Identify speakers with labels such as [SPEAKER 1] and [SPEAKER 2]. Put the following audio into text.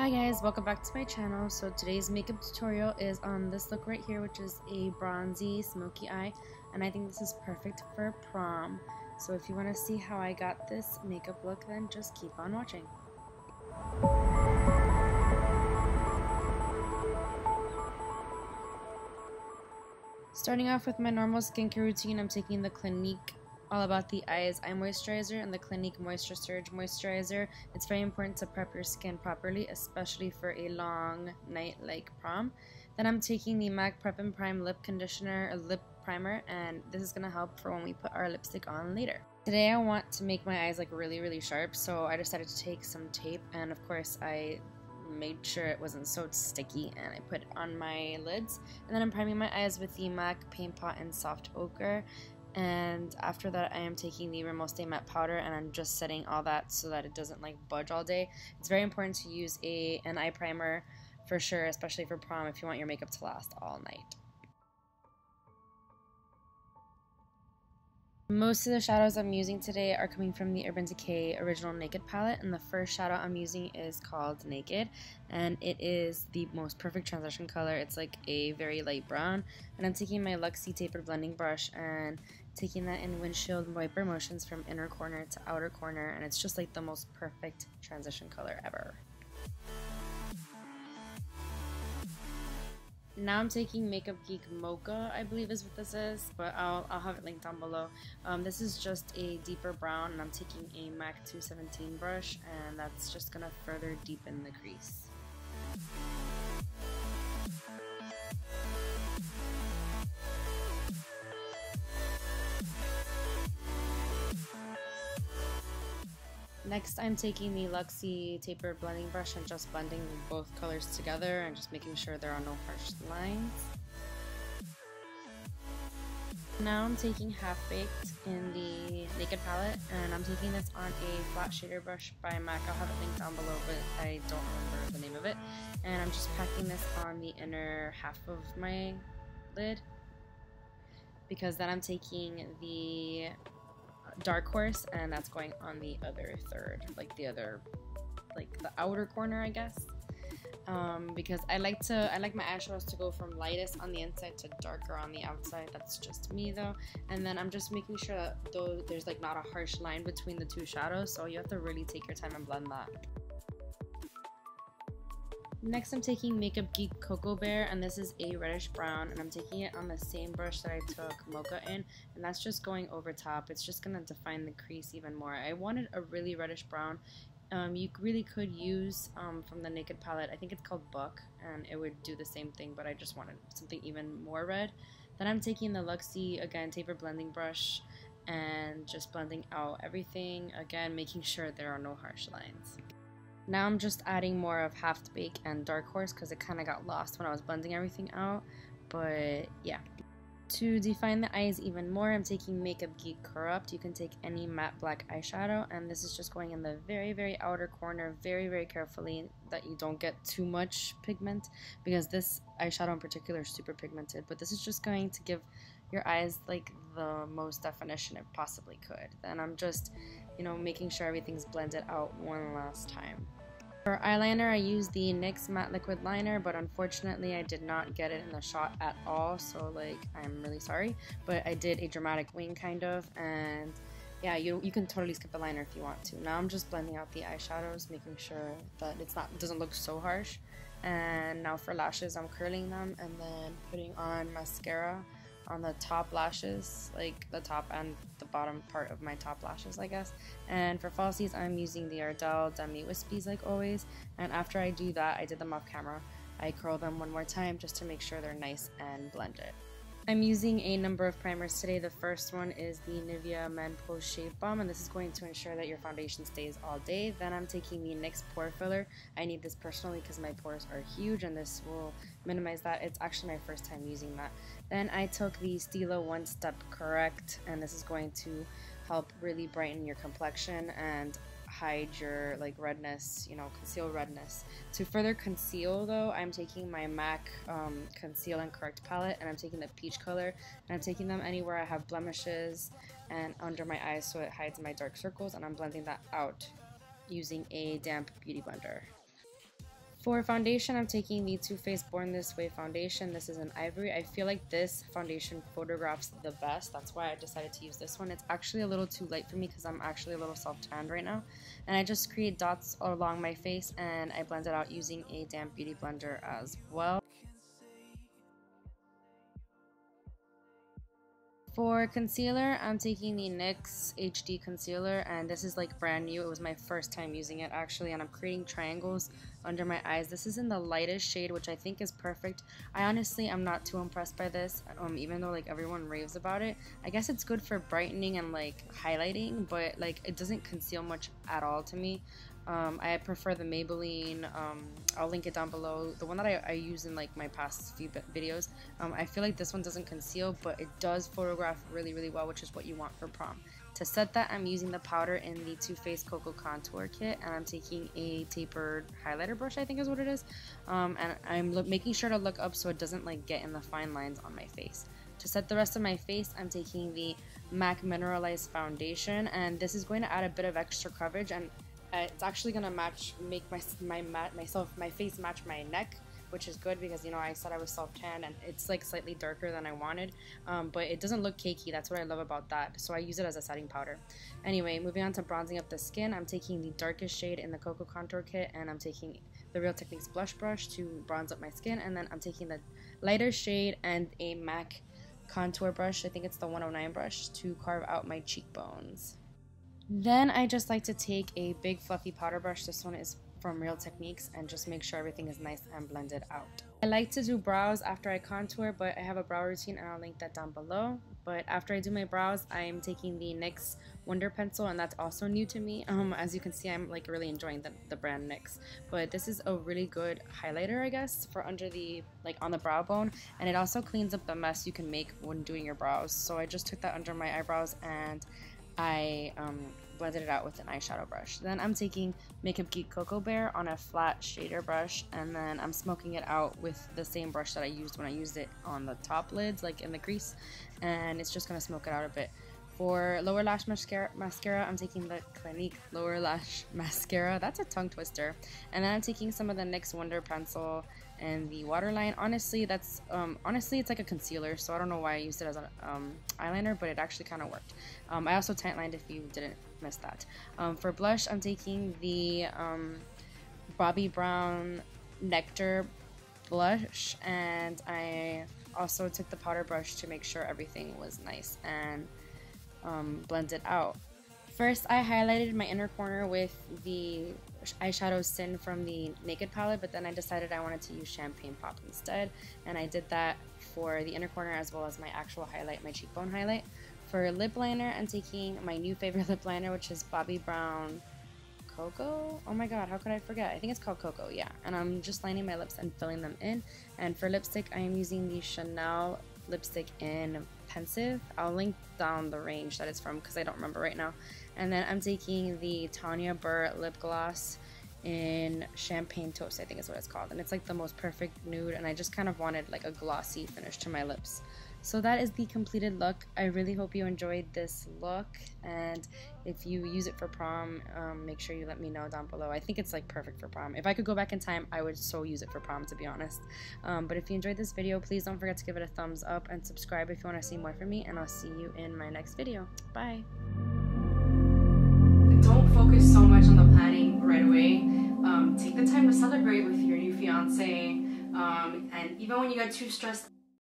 [SPEAKER 1] Hi guys, welcome back to my channel. So today's makeup tutorial is on this look right here, which is a bronzy smoky eye, and I think this is perfect for prom. So if you want to see how I got this makeup look, then just keep on watching. Starting off with my normal skincare routine, I'm taking the Clinique All About the Eyes Eye Moisturizer and the Clinique Moisture Surge Moisturizer. It's very important to prep your skin properly, especially for a long night like prom. Then I'm taking the MAC Prep and Prime Lip Conditioner, a lip primer, and this is going to help for when we put our lipstick on later. Today I want to make my eyes like really sharp, so I decided to take some tape, and of course I made sure it wasn't so sticky, and I put it on my lids. And then I'm priming my eyes with the MAC Paint Pot in Soft Ochre. And after that I am taking the Rimmel Stay Matte Powder, and I'm just setting all that so that it doesn't like budge all day. It's very important to use an eye primer for sure, especially for prom, if you want your makeup to last all night. Most of the shadows I'm using today are coming from the Urban Decay Original Naked Palette, and the first shadow I'm using is called Naked, and it is the most perfect transition color. It's like a very light brown, and I'm taking my Luxie Tapered Blending Brush and taking that in windshield wiper motions from inner corner to outer corner, and it's just like the most perfect transition color ever. Now I'm taking Makeup Geek Mocha, I believe is what this is, but I'll have it linked down below. This is just a deeper brown, and I'm taking a MAC 217 brush, and that's just going to further deepen the crease. Next, I'm taking the Luxie Tapered Blending Brush and just blending both colors together and just making sure there are no harsh lines. Now I'm taking Half Baked in the Naked Palette, and I'm taking this on a flat shader brush by MAC. I'll have it linked down below, but I don't remember the name of it. And I'm just packing this on the inner half of my lid, because then I'm taking the Dark Horse, and that's going on the other third, like the outer corner, I guess. Because I like my eyeshadows to go from lightest on the inside to darker on the outside. That's just me though. And then I'm just making sure that there's like not a harsh line between the two shadows, so you have to really take your time and blend that. Next, I'm taking Makeup Geek Cocoa Bear, and this is a reddish brown, and I'm taking it on the same brush that I took Mocha in, and that's just going over top. It's just going to define the crease even more. I wanted a really reddish brown. You really could use from the Naked Palette, I think it's called Buck, and it would do the same thing, but I just wanted something even more red. Then I'm taking the Luxie, again, Taper Blending Brush, and just blending out everything, again, making sure there are no harsh lines. Now I'm just adding more of Half Baked and Dark Horse because it kind of got lost when I was blending everything out, but yeah. To define the eyes even more, I'm taking Makeup Geek Corrupt. You can take any matte black eyeshadow, and this is just going in the very outer corner, very carefully that you don't get too much pigment, because this eyeshadow in particular is super pigmented, but this is just going to give your eyes like the most definition it possibly could. Then I'm just, making sure everything's blended out one last time. For eyeliner, I used the NYX Matte Liquid Liner, but unfortunately I did not get it in the shot at all, so I'm really sorry. But I did a dramatic wing kind of, and yeah, you can totally skip the liner if you want to. Now I'm just blending out the eyeshadows, making sure that it doesn't look so harsh. And now for lashes, I'm curling them and then putting on mascara on the top lashes, like the top and the bottom part of my top lashes, I guess. And for falsies, I'm using the Ardell Demi Wispies like always, and after I do that, I did them off camera, I curl them one more time just to make sure they're nice and blended. I'm using a number of primers today. The first one is the Nivea Men Post Shave Balm, and this is going to ensure that your foundation stays all day. Then I'm taking the NYX Pore Filler. I need this personally because my pores are huge, and this will minimize that. It's actually my first time using that. Then I took the Stila One Step Correct, and this is going to help really brighten your complexion and hide your redness, conceal redness. To further conceal though, I'm taking my MAC Conceal and Correct palette, and I'm taking the peach color, and I'm taking them anywhere I have blemishes and under my eyes so it hides my dark circles, and I'm blending that out using a damp beauty blender. For foundation, I'm taking the Too Faced Born This Way foundation. This is an ivory. I feel like this foundation photographs the best. That's why I decided to use this one. It's actually a little too light for me because I'm actually a little self-tanned right now. And I just create dots along my face and I blend it out using a damp beauty blender as well. For concealer, I'm taking the NYX HD Concealer, and this is like brand new. It was my first time using it actually, and I'm creating triangles under my eyes. This is in the lightest shade, which I think is perfect. I honestly am not too impressed by this, even though like everyone raves about it. I guess it's good for brightening and like highlighting, but like it doesn't conceal much at all to me. I prefer the Maybelline, I'll link it down below, the one that I use in like my past few videos. I feel like this one doesn't conceal, but it does photograph really, really well, which is what you want for prom. To set that, I'm using the powder in the Too Faced Cocoa Contour Kit, and I'm taking a tapered highlighter brush, I think is what it is, and I'm making sure to look up so it doesn't like get in the fine lines on my face. To set the rest of my face, I'm taking the MAC Mineralize Foundation, and this is going to add a bit of extra coverage, and it's actually gonna make my face match my neck, which is good because, you know, I said I was self-tan and it's like slightly darker than I wanted, but it doesn't look cakey. That's what I love about that, so I use it as a setting powder. Anyway, moving on to bronzing up the skin, I'm taking the darkest shade in the Cocoa Contour Kit, and I'm taking the Real Techniques blush brush to bronze up my skin, and then I'm taking the lighter shade and a MAC contour brush, I think it's the 109 brush, to carve out my cheekbones. Then I just like to take a big fluffy powder brush, this one is from Real Techniques, and just make sure everything is nice and blended out. I like to do brows after I contour, but I have a brow routine and I'll link that down below. But after I do my brows, I'm taking the NYX Wonder Pencil, and that's also new to me. As you can see, I'm like really enjoying the brand NYX. But this is a really good highlighter, I guess, for under the, like on the brow bone, and it also cleans up the mess you can make when doing your brows. So I just took that under my eyebrows and I blended it out with an eyeshadow brush. Then I'm taking Makeup Geek Cocoa Bear on a flat shader brush, and then I'm smoking it out with the same brush that I used when I used it on the top lids, like in the crease, and it's just gonna smoke it out a bit. For lower lash mascara, I'm taking the Clinique Lower Lash Mascara. That's a tongue twister. And then I'm taking some of the NYX Wonder Pencil and the waterline. Honestly, that's it's like a concealer, so I don't know why I used it as an eyeliner, but it actually kind of worked. I also tightlined if you didn't miss that. For blush, I'm taking the Bobbi Brown Nectar blush, and I also took the powder brush to make sure everything was nice and blended out. First, I highlighted my inner corner with the eyeshadow Sin from the Naked palette, but then I decided I wanted to use Champagne Pop instead, and I did that for the inner corner as well as my actual highlight, my cheekbone highlight. For lip liner, I'm taking my new favorite lip liner, which is Bobbi Brown Cocoa. Oh my god, how could I forget? I think it's called Cocoa, yeah. And I'm just lining my lips and filling them in. And for lipstick, I am using the Chanel lipstick in Pensive. I'll link down the range that it's from because I don't remember right now. And then I'm taking the Tanya Burr lip gloss in Champagne Toast, I think is what it's called, and it's like the most perfect nude, and I just kind of wanted like a glossy finish to my lips. So that is the completed look. I really hope you enjoyed this look, and if you use it for prom, make sure you let me know down below. I think it's like perfect for prom. If I could go back in time, I would so use it for prom, to be honest. But if you enjoyed this video, please don't forget to give it a thumbs up and subscribe if you want to see more from me, and I'll see you in my next video. Bye! Don't focus so much on the planning right away. Take the time to celebrate with your new fiance, and even when you get too stressed